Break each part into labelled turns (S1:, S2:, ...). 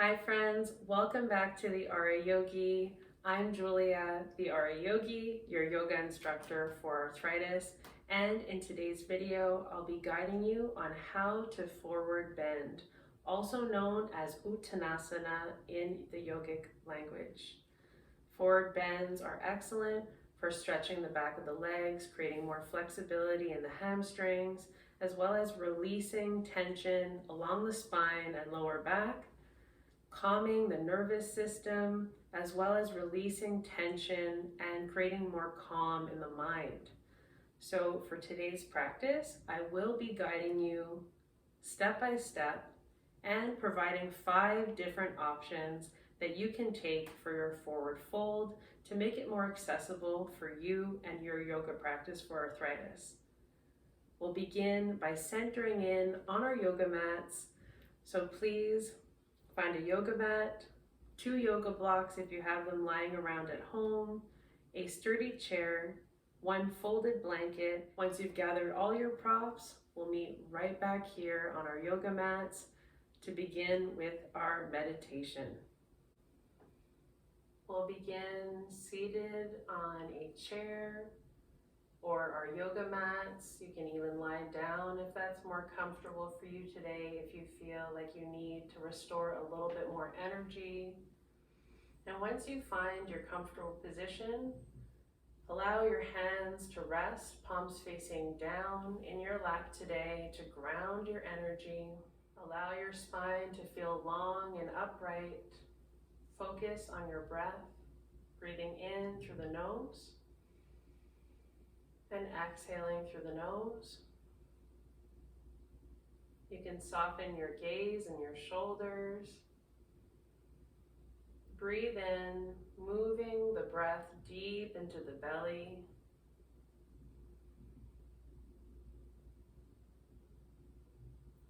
S1: Hi friends, welcome back to the RA Yogi. I'm Julia, the RA Yogi, your yoga instructor for arthritis, and in today's video, I'll be guiding you on how to forward bend, also known as Uttanasana in the yogic language. Forward bends are excellent for stretching the back of the legs, creating more flexibility in the hamstrings, as well as releasing tension along the spine and lower back, calming the nervous system, as well as releasing tension and creating more calm in the mind. So for today's practice, I will be guiding you step by step and providing 5 different options that you can take for your forward fold to make it more accessible for you and your yoga practice for arthritis. We'll begin by centering in on our yoga mats. So please find a yoga mat, 2 yoga blocks if you have them lying around at home, a sturdy chair, 1 folded blanket. Once you've gathered all your props, we'll meet right back here on our yoga mats to begin with our meditation. We'll begin seated on a chair or our yoga mats. You can even lie down if that's more comfortable for you today, if you feel like you need to restore a little bit more energy. And once you find your comfortable position, allow your hands to rest, palms facing down in your lap today to ground your energy. Allow your spine to feel long and upright. Focus on your breath, breathing in through the nose and exhaling through the nose. You can soften your gaze and your shoulders. Breathe in, moving the breath deep into the belly.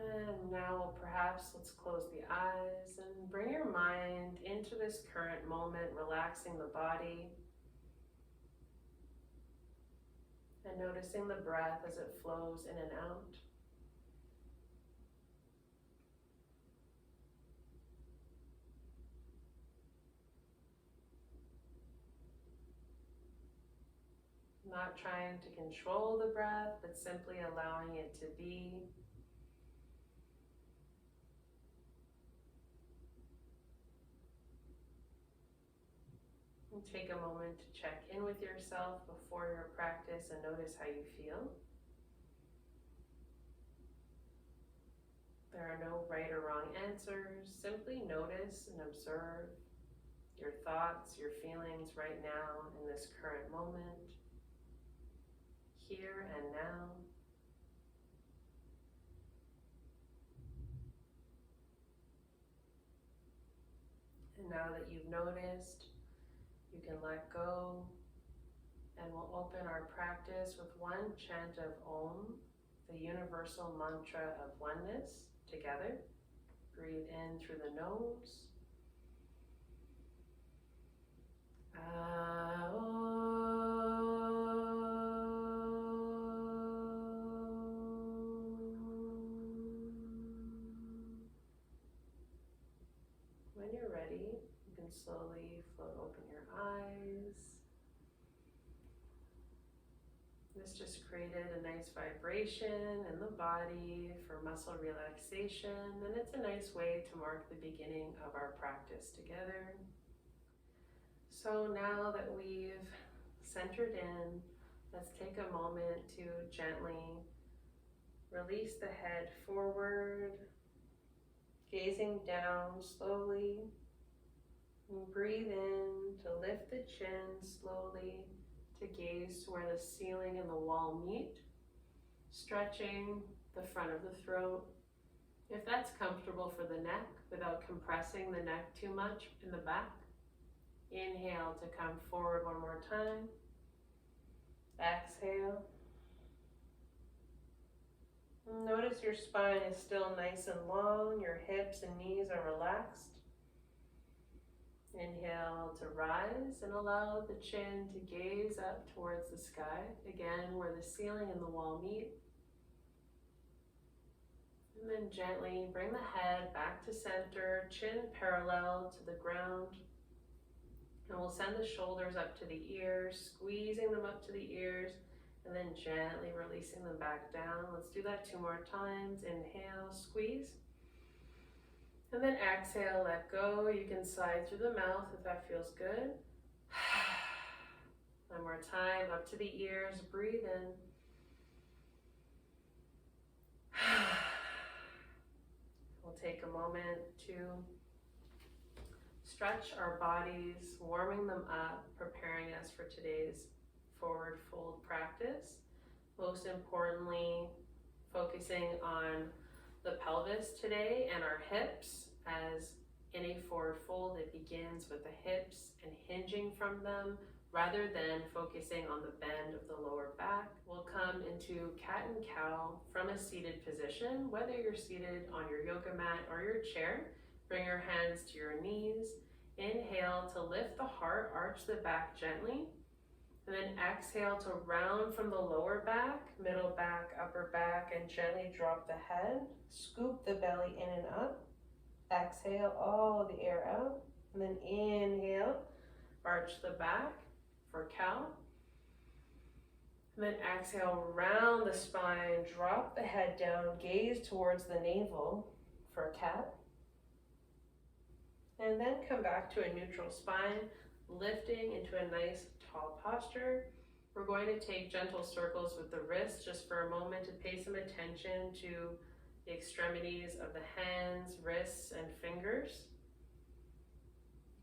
S1: And now perhaps let's close the eyes and bring your mind into this current moment, relaxing the body. And noticing the breath as it flows in and out. Not trying to control the breath, but simply allowing it to be. And take a moment to check in with yourself before your practice and notice how you feel. There are no right or wrong answers. Simply notice and observe your thoughts, your feelings right now in this current moment, here and now. And now that you've noticed, you can let go, and we'll open our practice with 1 chant of Om, the universal mantra of oneness, together. Breathe in through the nose. When you're ready, you can slowly float open your eyes. This just created a nice vibration in the body for muscle relaxation, and it's a nice way to mark the beginning of our practice together. So now that we've centered in, let's take a moment to gently release the head forward, gazing down slowly, and breathe in to lift the chin slowly, to gaze to where the ceiling and the wall meet, stretching the front of the throat. If that's comfortable for the neck, without compressing the neck too much in the back. Inhale to come forward 1 more time. Exhale. Notice your spine is still nice and long, your hips and knees are relaxed. Inhale to rise and allow the chin to gaze up towards the sky, again where the ceiling and the wall meet. And then gently bring the head back to center, chin parallel to the ground. And we'll send the shoulders up to the ears, squeezing them up to the ears, and then gently releasing them back down. Let's do that 2 more times. Inhale, squeeze. And then exhale, let go. You can sigh through the mouth if that feels good. 1 more time, up to the ears, breathe in. We'll take a moment to stretch our bodies, warming them up, preparing us for today's forward fold practice. Most importantly, focusing on the pelvis today and our hips, as in a forward fold, it begins with the hips and hinging from them rather than focusing on the bend of the lower back. We'll come into cat and cow from a seated position, whether you're seated on your yoga mat or your chair. Bring your hands to your knees. Inhale to lift the heart, arch the back gently. And then exhale to round from the lower back, middle back, upper back, and gently drop the head. Scoop the belly in and up. Exhale all the air out. And then inhale, arch the back for cow. And then exhale, round the spine, drop the head down, gaze towards the navel for cat. And then come back to a neutral spine, lifting into a nice tall posture. We're going to take gentle circles with the wrists just for a moment to pay some attention to the extremities of the hands, wrists, and fingers.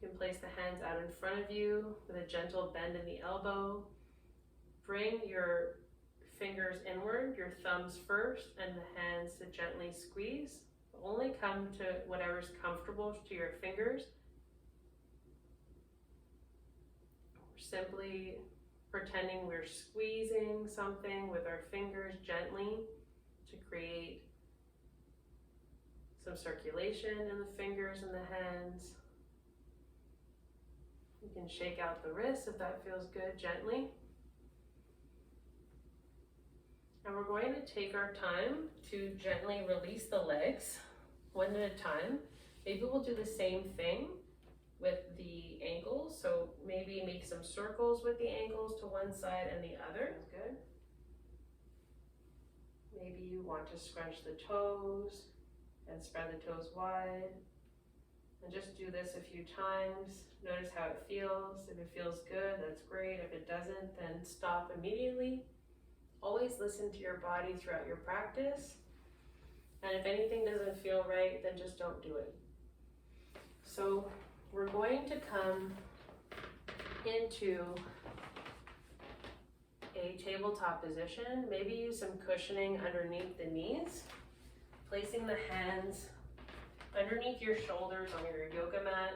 S1: You can place the hands out in front of you with a gentle bend in the elbow. Bring your fingers inward, your thumbs first, and the hands to gently squeeze. Only come to whatever's comfortable to your fingers. We're simply pretending we're squeezing something with our fingers gently to create some circulation in the fingers and the hands. You can shake out the wrists if that feels good, gently. And we're going to take our time to gently release the legs, 1 at a time. Maybe we'll do the same thing with the ankles. So maybe make some circles with the ankles to one side and the other. That's good. Maybe you want to scrunch the toes and spread the toes wide. And just do this a few times. Notice how it feels. If it feels good, that's great. If it doesn't, then stop immediately. Always listen to your body throughout your practice. And if anything doesn't feel right, then just don't do it. So we're going to come into a tabletop position. Maybe use some cushioning underneath the knees. Placing the hands underneath your shoulders on your yoga mat.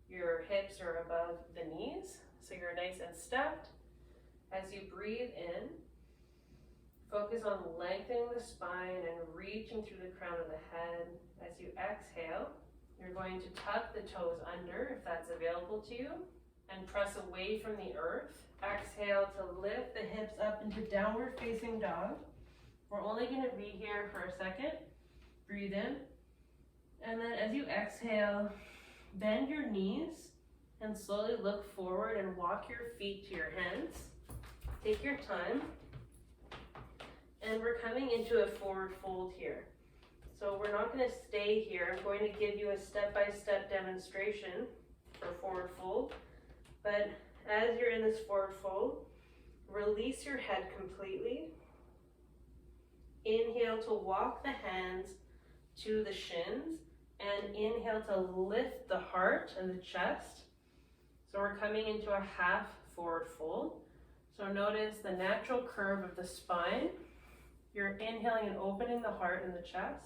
S1: Your hips are above the knees, so you're nice and stepped. As you breathe in, focus on lengthening the spine and reaching through the crown of the head. As you exhale, you're going to tuck the toes under if that's available to you and press away from the earth. Exhale to lift the hips up into downward facing dog. We're only going to be here for a second. Breathe in. And then as you exhale, bend your knees and slowly look forward and walk your feet to your hands. Take your time. And we're coming into a forward fold here. So we're not going to stay here. I'm going to give you a step-by-step demonstration for forward fold. But as you're in this forward fold, release your head completely. Inhale to walk the hands to the shins. And inhale to lift the heart and the chest. So we're coming into a half forward fold. So notice the natural curve of the spine. You're inhaling and opening the heart and the chest.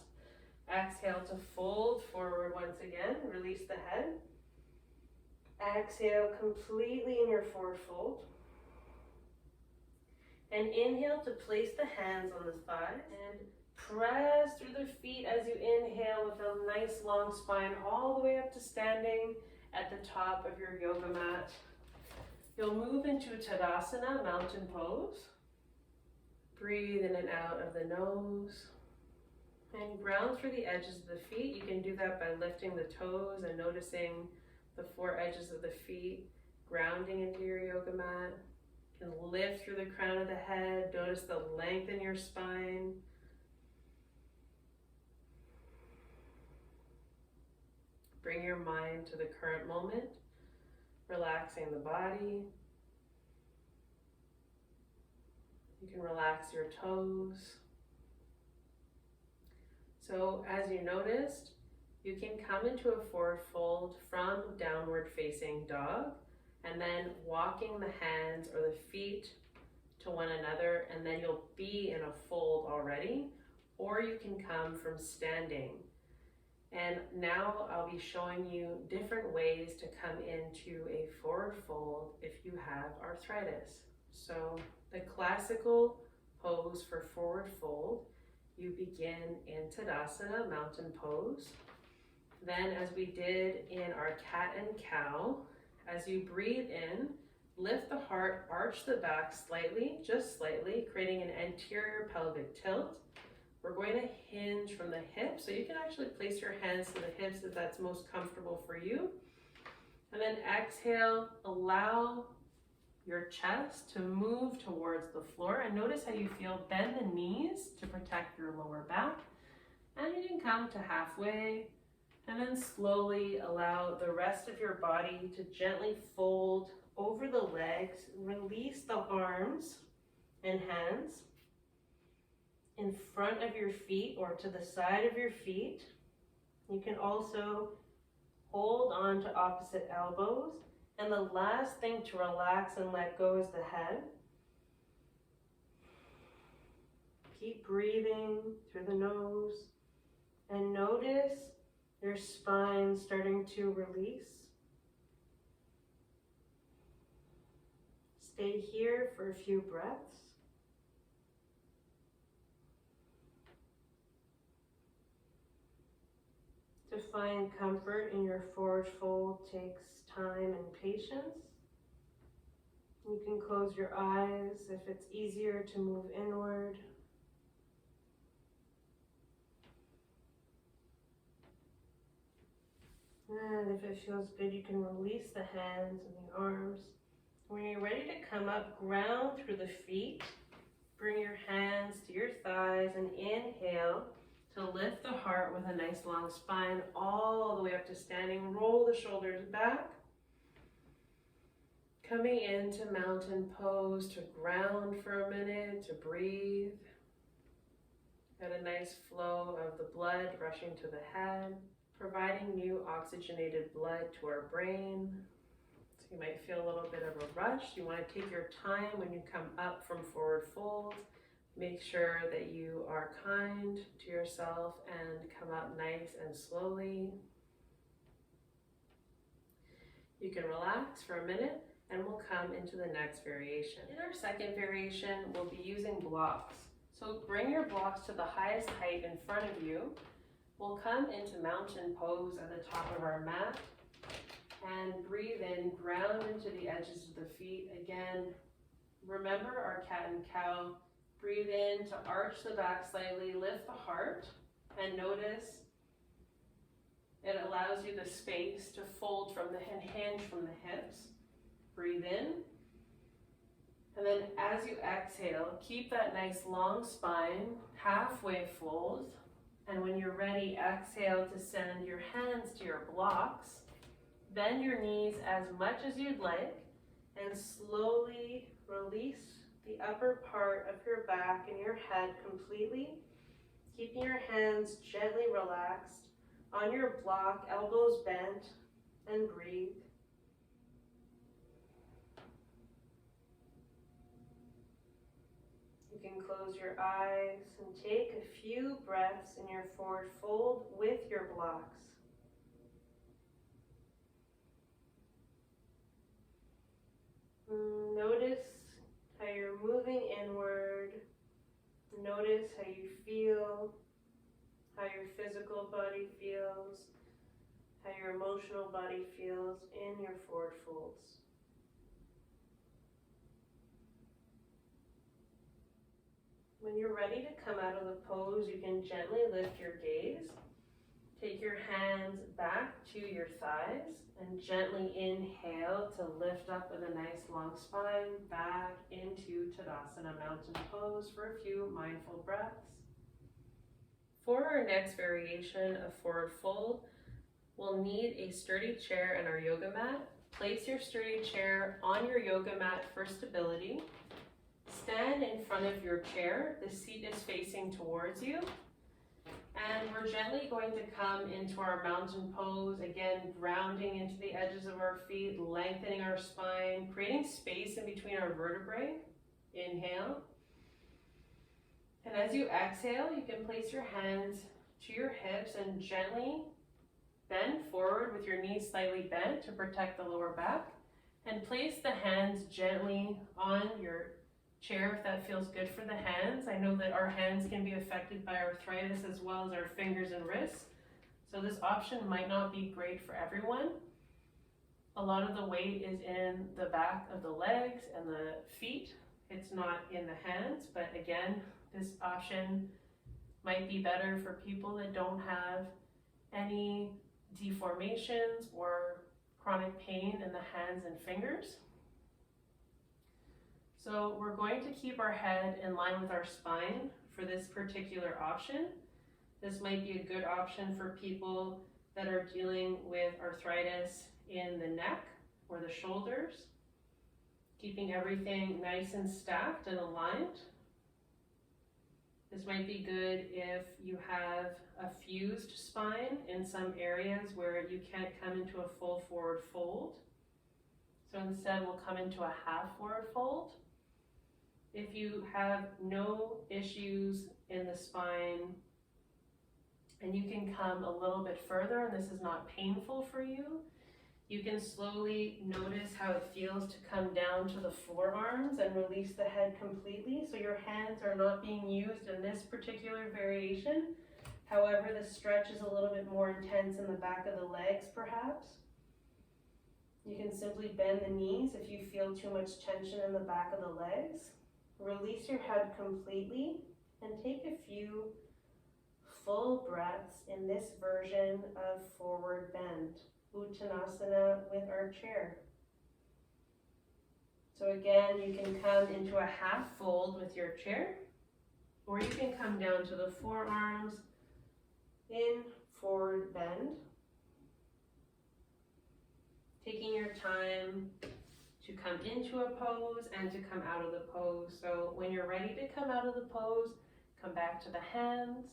S1: Exhale to fold forward once again. Release the head. Exhale completely in your forward fold. And inhale to place the hands on the thighs and press through the feet as you inhale with a nice long spine all the way up to standing at the top of your yoga mat. You'll move into Uttanasana, mountain pose. Breathe in and out of the nose. And ground through the edges of the feet. You can do that by lifting the toes and noticing the four edges of the feet, grounding into your yoga mat. You can lift through the crown of the head. Notice the length in your spine. Bring your mind to the current moment, relaxing the body. You can relax your toes. So as you noticed, you can come into a forward fold from downward facing dog, and then walking the hands or the feet to one another, and then you'll be in a fold already, or you can come from standing. And now I'll be showing you different ways to come into a forward fold if you have arthritis. So the classical pose for forward fold, you begin in Uttanasana, mountain pose. Then, as we did in our cat and cow, as you breathe in, lift the heart, arch the back slightly, just slightly, creating an anterior pelvic tilt. We're going to hinge from the hips, so you can actually place your hands to the hips if that's most comfortable for you. And then exhale, allow your chest to move towards the floor, and notice how you feel. Bend the knees to protect your lower back, and you can come to halfway, and then slowly allow the rest of your body to gently fold over the legs. Release the arms and hands in front of your feet or to the side of your feet. You can also hold on to opposite elbows. And the last thing to relax and let go is the head. Keep breathing through the nose and notice your spine starting to release. Stay here for a few breaths. To find comfort in your forward fold takes time and patience. You can close your eyes if it's easier to move inward. And if it feels good, you can release the hands and the arms. When you're ready to come up, ground through the feet. Bring your hands to your thighs and inhale to lift the heart with a nice long spine all the way up to standing. Roll the shoulders back. Coming into mountain pose to ground for a minute, to breathe. Get a nice flow of the blood rushing to the head, providing new oxygenated blood to our brain. So you might feel a little bit of a rush. You want to take your time when you come up from forward fold. Make sure that you are kind to yourself and come up nice and slowly. You can relax for a minute and we'll come into the next variation. In our second variation, we'll be using blocks. So bring your blocks to the highest height in front of you. We'll come into mountain pose at the top of our mat and breathe in, ground into the edges of the feet. Again, remember our cat and cow. Breathe in to arch the back slightly, lift the heart, and notice it allows you the space to fold from the and hinge from the hips. Breathe in, and then as you exhale, keep that nice long spine, halfway fold, and when you're ready, exhale to send your hands to your blocks. Bend your knees as much as you'd like, and slowly release the upper part of your back and your head completely, keeping your hands gently relaxed on your block, elbows bent, and breathe. You can close your eyes and take a few breaths in your forward fold with your blocks. Notice how you're moving inward. Notice how you feel, how your physical body feels, how your emotional body feels in your forward folds. When you're ready to come out of the pose, you can gently lift your gaze. Take your hands back to your thighs and gently inhale to lift up with a nice long spine back into Tadasana Mountain Pose for a few mindful breaths. For our next variation of forward fold, we'll need a sturdy chair and our yoga mat. Place your sturdy chair on your yoga mat for stability. Stand in front of your chair. The seat is facing towards you. And we're gently going to come into our mountain pose, again, grounding into the edges of our feet, lengthening our spine, creating space in between our vertebrae. Inhale. And as you exhale, you can place your hands to your hips and gently bend forward with your knees slightly bent to protect the lower back. And place the hands gently on your chair if that feels good for the hands. I know that our hands can be affected by arthritis as well as our fingers and wrists. So this option might not be great for everyone. A lot of the weight is in the back of the legs and the feet. It's not in the hands, but again, this option might be better for people that don't have any deformations or chronic pain in the hands and fingers. So we're going to keep our head in line with our spine for this particular option. This might be a good option for people that are dealing with arthritis in the neck or the shoulders, keeping everything nice and stacked and aligned. This might be good if you have a fused spine in some areas where you can't come into a full forward fold. So instead we'll come into a half forward fold. If you have no issues in the spine and you can come a little bit further and this is not painful for you, you can slowly notice how it feels to come down to the forearms and release the head completely. So your hands are not being used in this particular variation. However, the stretch is a little bit more intense in the back of the legs perhaps. You can simply bend the knees if you feel too much tension in the back of the legs. Release your head completely and take a few full breaths in this version of forward bend, Uttanasana with our chair. So again, you can come into a half fold with your chair, or you can come down to the forearms in forward bend. Taking your time to come into a pose and to come out of the pose. So when you're ready to come out of the pose, come back to the hands.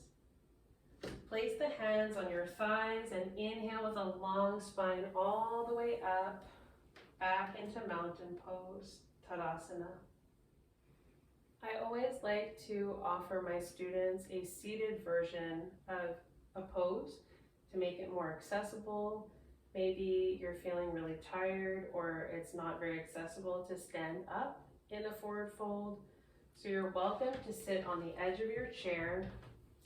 S1: Place the hands on your thighs and inhale with a long spine all the way up, back into mountain pose, Tadasana. I always like to offer my students a seated version of a pose to make it more accessible. Maybe you're feeling really tired or it's not very accessible to stand up in a forward fold. So you're welcome to sit on the edge of your chair,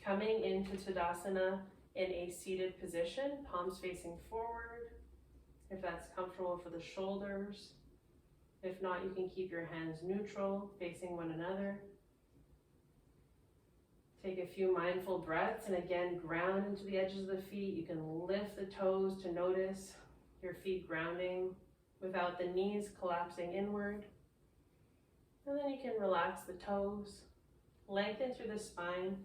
S1: coming into Tadasana in a seated position, palms facing forward, if that's comfortable for the shoulders. If not, you can keep your hands neutral, facing one another. Take a few mindful breaths and again, ground into the edges of the feet. You can lift the toes to notice your feet grounding without the knees collapsing inward. And then you can relax the toes, lengthen through the spine.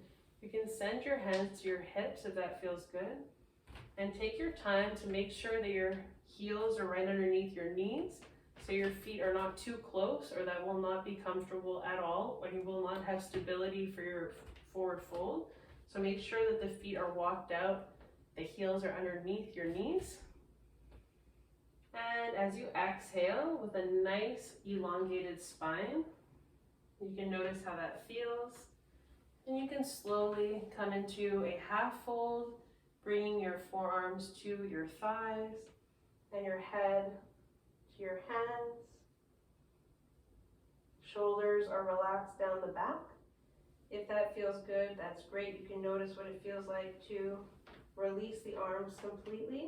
S1: You can send your hands to your hips if that feels good. And take your time to make sure that your heels are right underneath your knees, so your feet are not too close or that will not be comfortable at all, or you will not have stability for your forward fold. So make sure that the feet are walked out, the heels are underneath your knees. And as you exhale with a nice elongated spine, you can notice how that feels. And you can slowly come into a half fold, bringing your forearms to your thighs and your head to your hands. Shoulders are relaxed down the back. If that feels good, that's great. You can notice what it feels like to release the arms completely.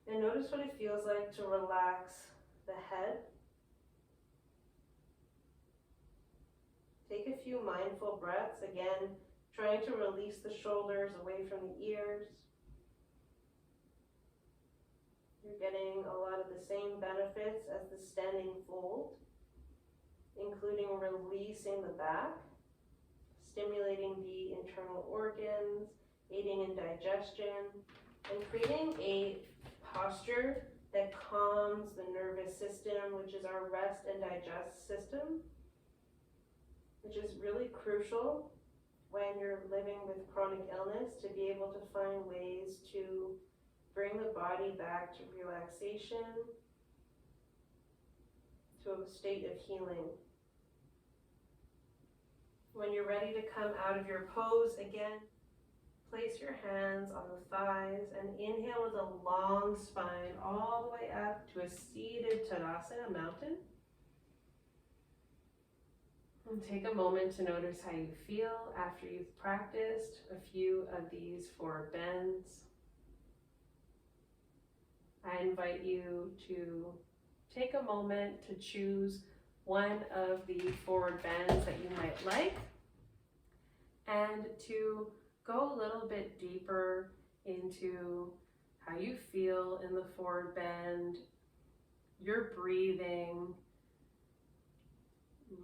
S1: And notice what it feels like to relax the head.
S2: Take a few mindful breaths, again, trying to release the shoulders away from the ears. You're getting a lot of the same benefits as the standing fold, including releasing the back, stimulating the internal organs, aiding in digestion, and creating a posture that calms the nervous system, which is our rest and digest system, which is really crucial when you're living with chronic illness, to be able to find ways to bring the body back to relaxation, to a state of healing. When you're ready to come out of your pose, again, place your hands on the thighs and inhale with a long spine all the way up to a seated Uttanasana, mountain. And take a moment to notice how you feel after you've practiced a few of these forward bends. I invite you to take a moment to choose one of the forward bends that you might like, and to go a little bit deeper into how you feel in the forward bend, your breathing.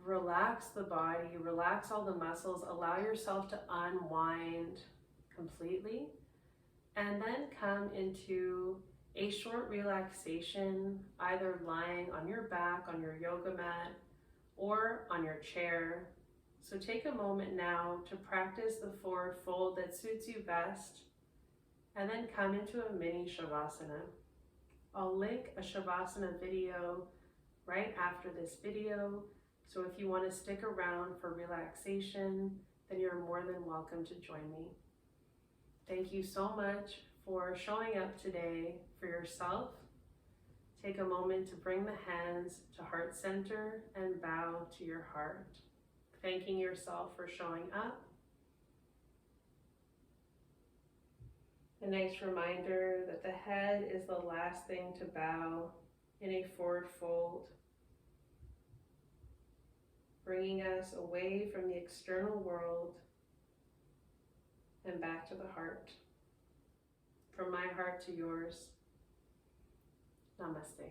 S2: Relax the body, relax all the muscles, allow yourself to unwind completely, and then come into a short relaxation, either lying on your back, on your yoga mat, or on your chair. So take a moment now to practice the forward fold that suits you best, and then come into a mini Shavasana. I'll link a Shavasana video right after this video, so if you want to stick around for relaxation, then you're more than welcome to join me. Thank you so much for showing up today for yourself. Take a moment to bring the hands to heart center and bow to your heart, thanking yourself for showing up. A nice reminder that the head is the last thing to bow in a forward fold, bringing us away from the external world and back to the heart. From my heart to yours, namaste.